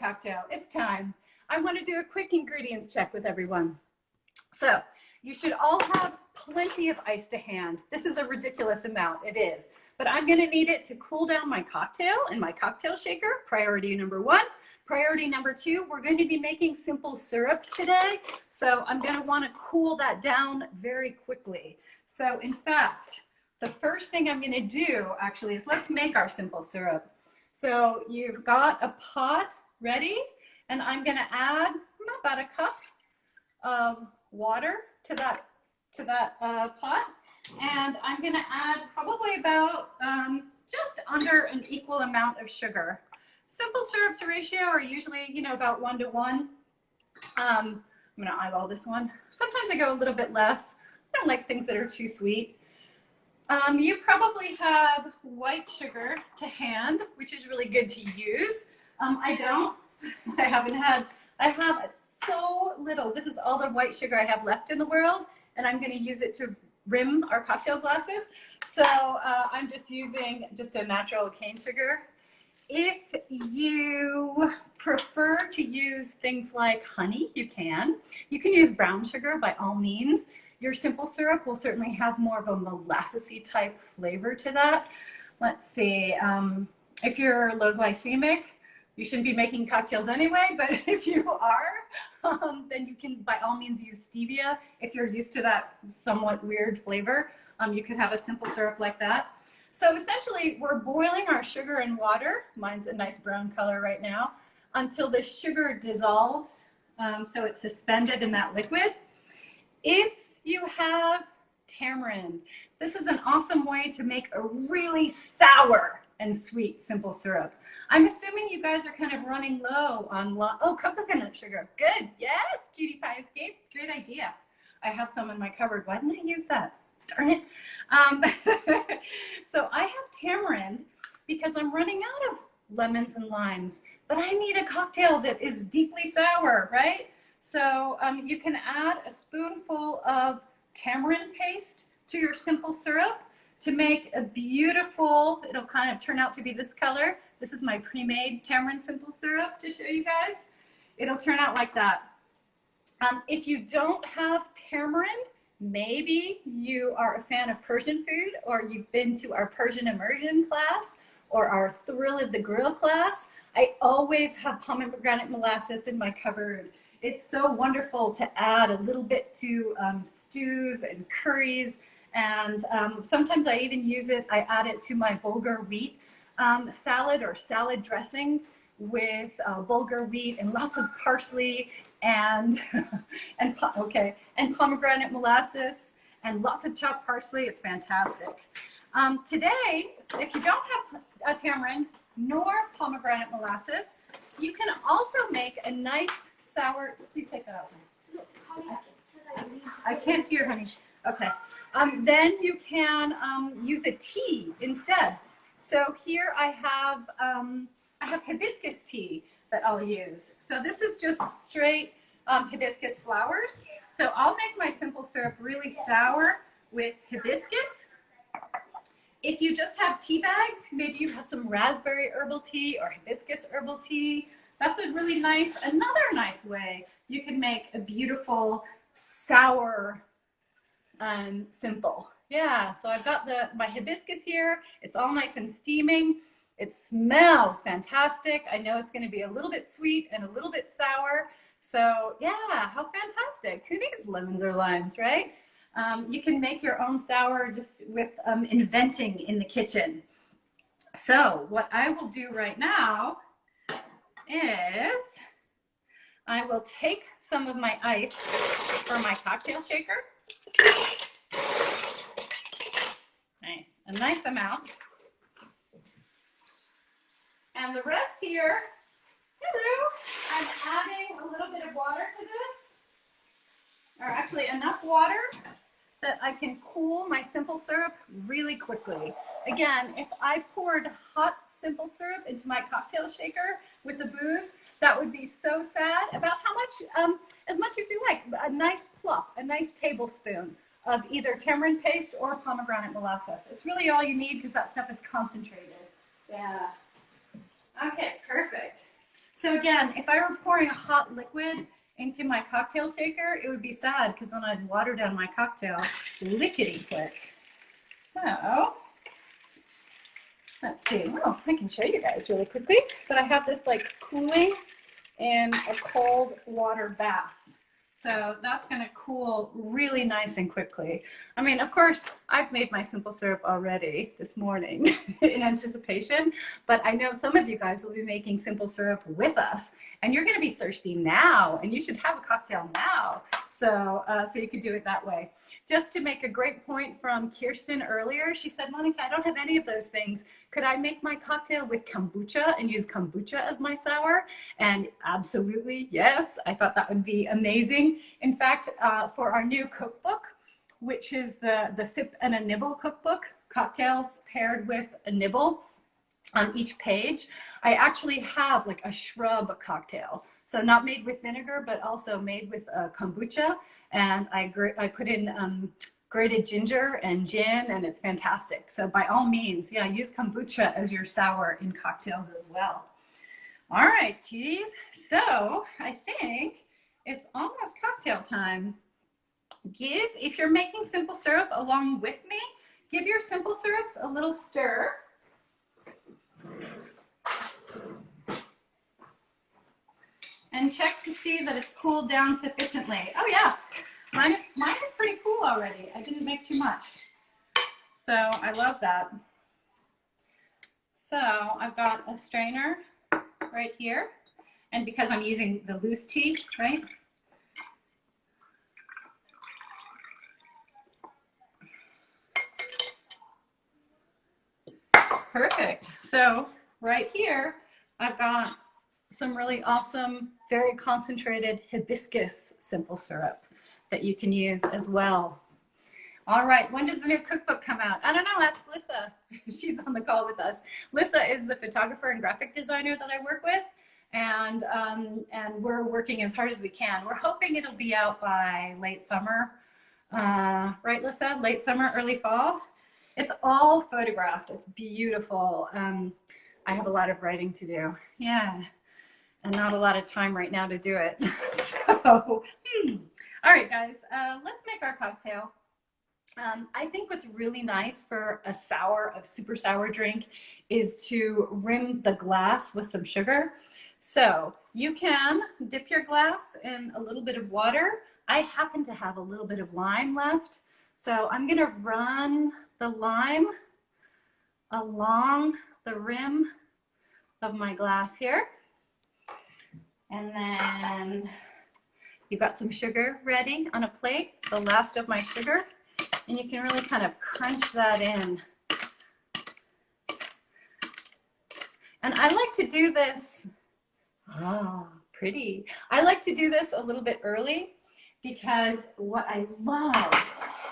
cocktail. It's time. I want to do a quick ingredients check with everyone. So you should all have plenty of ice to hand. This is a ridiculous amount, it is. But I'm going to need it to cool down my cocktail in my cocktail shaker, priority number 1. Priority number 2, we're going to be making simple syrup today. So I'm going to want to cool that down very quickly. So in fact, the first thing I'm going to do actually is let's make our simple syrup. So you've got a pot ready, and I'm going to add about a cup of water to that pot, and I'm going to add probably about just under an equal amount of sugar. Simple syrups ratio are usually, about 1 to 1. I'm going to eyeball this one. Sometimes I go a little bit less. I don't like things that are too sweet. You probably have white sugar to hand, which is really good to use. I don't. I have so little. This is all the white sugar I have left in the world, and I'm going to use it to rim our cocktail glasses. So I'm just using just a natural cane sugar. If you prefer to use things like honey, you can. You can use brown sugar by all means. Your simple syrup will certainly have more of a molassesy type flavor to that. Let's see, if you're low glycemic, you shouldn't be making cocktails anyway, but if you are, then you can by all means use stevia. If you're used to that somewhat weird flavor, you could have a simple syrup like that. So essentially, we're boiling our sugar and water, mine's a nice brown color right now, until the sugar dissolves, so it's suspended in that liquid. If you have tamarind, this is an awesome way to make a really sour and sweet simple syrup. I'm assuming you guys are kind of running low on coconut sugar. Good, yes, Cutie Pie Escape, great idea. I have some in my cupboard. Why didn't I use that? Darn it. So I have tamarind because I'm running out of lemons and limes, but I need a cocktail that is deeply sour, right? So you can add a spoonful of tamarind paste to your simple syrup to make a beautiful, it'll kind of turn out to be this color. This is my pre-made tamarind simple syrup to show you guys. It'll turn out like that. If you don't have tamarind, maybe you are a fan of Persian food, or you've been to our Persian immersion class or our Thrill of the Grill class. I always have pomegranate molasses in my cupboard. It's so wonderful to add a little bit to stews and curries, and sometimes I even use it, I add it to my bulgur wheat salad or salad dressings with bulgur wheat and lots of parsley and pomegranate molasses and lots of chopped parsley. It's fantastic. Today, if you don't have a tamarind nor pomegranate molasses, you can also make a nice sour. Please take that out. Look, honey, I can't hear, honey. Okay. Then you can use a tea instead. So here I have hibiscus tea that I'll use. So this is just straight hibiscus flowers. So I'll make my simple syrup really sour with hibiscus. If you just have tea bags, maybe you have some raspberry herbal tea or hibiscus herbal tea. That's a really nice, another nice way you can make a beautiful sour simple. Yeah, so I've got my hibiscus here. It's all nice and steaming. It smells fantastic. I know it's going to be a little bit sweet and a little bit sour. So yeah, how fantastic. Who needs lemons or limes, right? You can make your own sour just with inventing in the kitchen. So what I will do right now is I will take some of my ice from my cocktail shaker. Nice, a nice amount. And the rest here, hello, I'm adding a little bit of water to this, or actually enough water that I can cool my simple syrup really quickly. Again, if I poured hot simple syrup into my cocktail shaker with the booze, that would be so sad. About how much, as much as you like, a nice plop, a nice tablespoon of either tamarind paste or pomegranate molasses. It's really all you need because that stuff is concentrated. Yeah. Okay, perfect. So again, if I were pouring a hot liquid into my cocktail shaker, it would be sad because then I'd water down my cocktail lickety quick. So let's see. Oh, I can show you guys really quickly, but I have this like cooling in a cold water bath. So that's going to cool really nice and quickly. I mean, of course, I've made my simple syrup already this morning in anticipation, but I know some of you guys will be making simple syrup with us, and you're going to be thirsty now, and you should have a cocktail now. So you could do it that way. Just to make a great point from Kirsten earlier, she said, Monica, I don't have any of those things. Could I make my cocktail with kombucha and use kombucha as my sour? And absolutely, yes. I thought that would be amazing. In fact, for our new cookbook, which is the Sip and a Nibble cookbook, cocktails paired with a nibble on each page, I actually have like a shrub cocktail. So not made with vinegar, but also made with kombucha. And I put in grated ginger and gin, and it's fantastic. So by all means, yeah, use kombucha as your sour in cocktails as well. All right, cuties. So I think it's almost cocktail time. If you're making simple syrup along with me, give your simple syrups a little stir. And check to see that it's cooled down sufficiently. Oh yeah, mine is pretty cool already. I didn't make too much. So I love that. So I've got a strainer right here. And because I'm using the loose tea, right? Perfect. So right here, I've got some really awesome, very concentrated hibiscus simple syrup that you can use as well. All right, when does the new cookbook come out? I don't know, ask Lissa. She's on the call with us. Lissa is the photographer and graphic designer that I work with, and we're working as hard as we can. We're hoping it'll be out by late summer, right, Lissa? Late summer, early fall? It's all photographed. It's beautiful. I have a lot of writing to do. Yeah. And not a lot of time right now to do it. So, all right, guys, let's make our cocktail. I think what's really nice for a super sour drink is to rim the glass with some sugar. So you can dip your glass in a little bit of water. I happen to have a little bit of lime left. So I'm gonna run the lime along the rim of my glass here. And then you've got some sugar ready on a plate, the last of my sugar, and you can really kind of crunch that in. And I like to do this, pretty. I like to do this a little bit early because what I love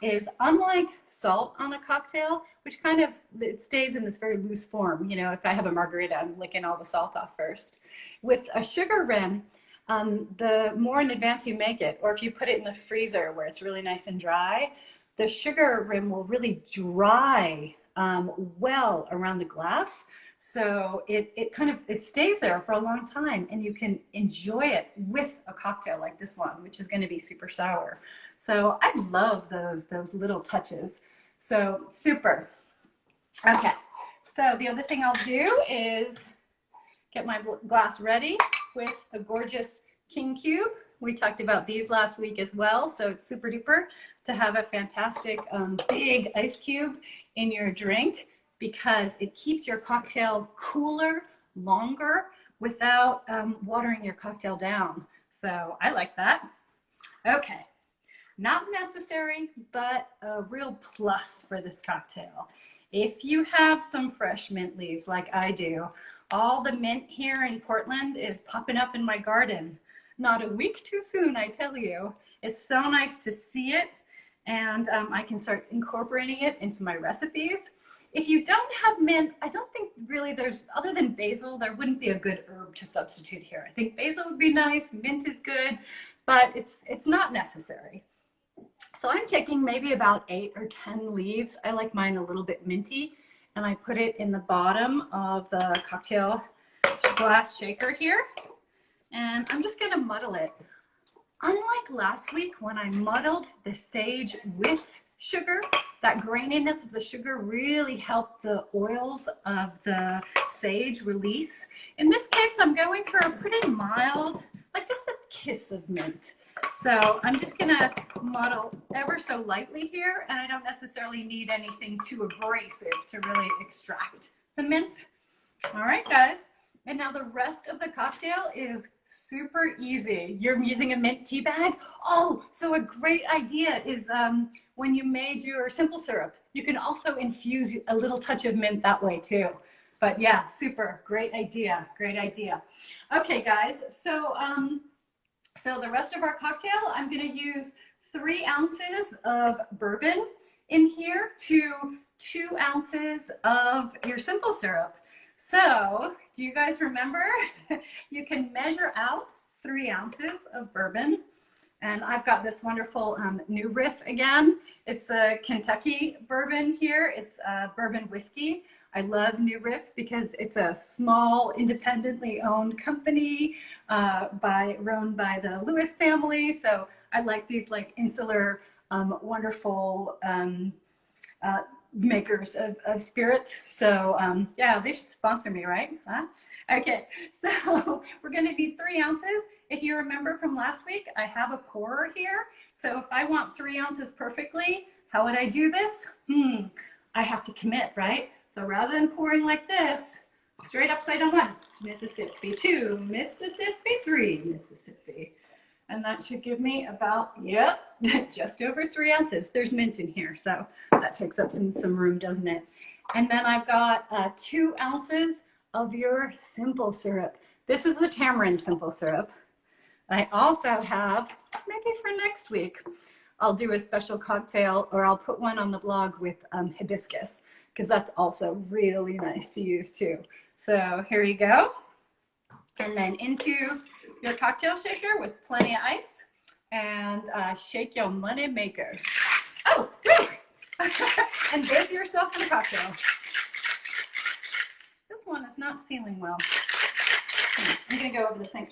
is, unlike salt on a cocktail, which kind of, it stays in this very loose form. You know, if I have a margarita, I'm licking all the salt off first. With a sugar rim, the more in advance you make it, or if you put it in the freezer where it's really nice and dry, the sugar rim will really dry well around the glass. So it stays there for a long time, and you can enjoy it with a cocktail like this one, which is going to be super sour. So I love those little touches. So super. Okay. So the other thing I'll do is get my glass ready with a gorgeous king cube. We talked about these last week as well, so it's super duper to have a fantastic big ice cube in your drink, because it keeps your cocktail cooler longer without watering your cocktail down. So I like that. Okay, not necessary, but a real plus for this cocktail. If you have some fresh mint leaves like I do, all the mint here in Portland is popping up in my garden. Not a week too soon, I tell you. It's so nice to see it, and I can start incorporating it into my recipes. If you don't have mint, I don't think really there's, other than basil, there wouldn't be a good herb to substitute here. I think basil would be nice, mint is good, but it's not necessary. So I'm taking maybe about 8 or 10 leaves. I like mine a little bit minty, and I put it in the bottom of the cocktail glass shaker here. And I'm just gonna muddle it. Unlike last week when I muddled the sage with sugar, that graininess of the sugar really helped the oils of the sage release. In this case, I'm going for a pretty mild, like just a kiss of mint. So I'm just gonna muddle ever so lightly here, and I don't necessarily need anything too abrasive to really extract the mint. All right, guys. And now the rest of the cocktail is super easy. You're using a mint tea bag. Oh, so a great idea is when you made your simple syrup, you can also infuse a little touch of mint that way too. But yeah, super, great idea, great idea. Okay, guys, so the rest of our cocktail, I'm gonna use 3 ounces of bourbon in here to 2 ounces of your simple syrup. So, do you guys remember? You can measure out 3 ounces of bourbon. And I've got this wonderful New Riff again. It's the Kentucky bourbon here. It's bourbon whiskey. I love New Riff because it's a small, independently owned company run by the Lewis family. So I like these like insular, wonderful makers of spirits. So yeah, they should sponsor me, right? Huh? Okay, so we're gonna need 3 ounces. If you remember from last week, I have a pourer here. So if I want 3 ounces perfectly, how would I do this? I have to commit, right? So rather than pouring like this, straight upside down 1, Mississippi, 2, Mississippi, 3, Mississippi. And that should give me about, yep, just over 3 ounces. There's mint in here, so that takes up some room, doesn't it? And then I've got 2 ounces of your simple syrup. This is the tamarind simple syrup. I also have, maybe for next week, I'll do a special cocktail, or I'll put one on the blog with hibiscus, because that's also really nice to use too. So here you go. And then into your cocktail shaker with plenty of ice, and shake your money maker. Oh, woo! And give yourself a cocktail. This one is not sealing well. I'm gonna go over the sink.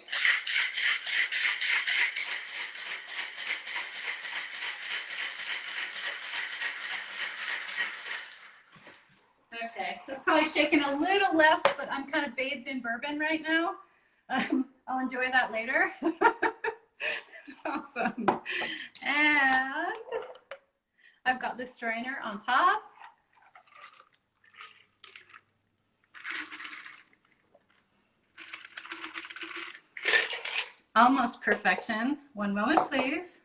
Okay, that's probably shaking a little less, but I'm kind of bathed in bourbon right now. I'll enjoy that later. Awesome. And I've got the strainer on top. Almost perfection. One moment, please.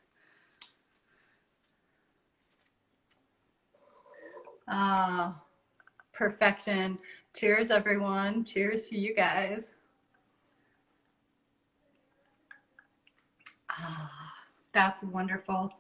Perfection. Cheers, everyone. Cheers to you guys. That's wonderful.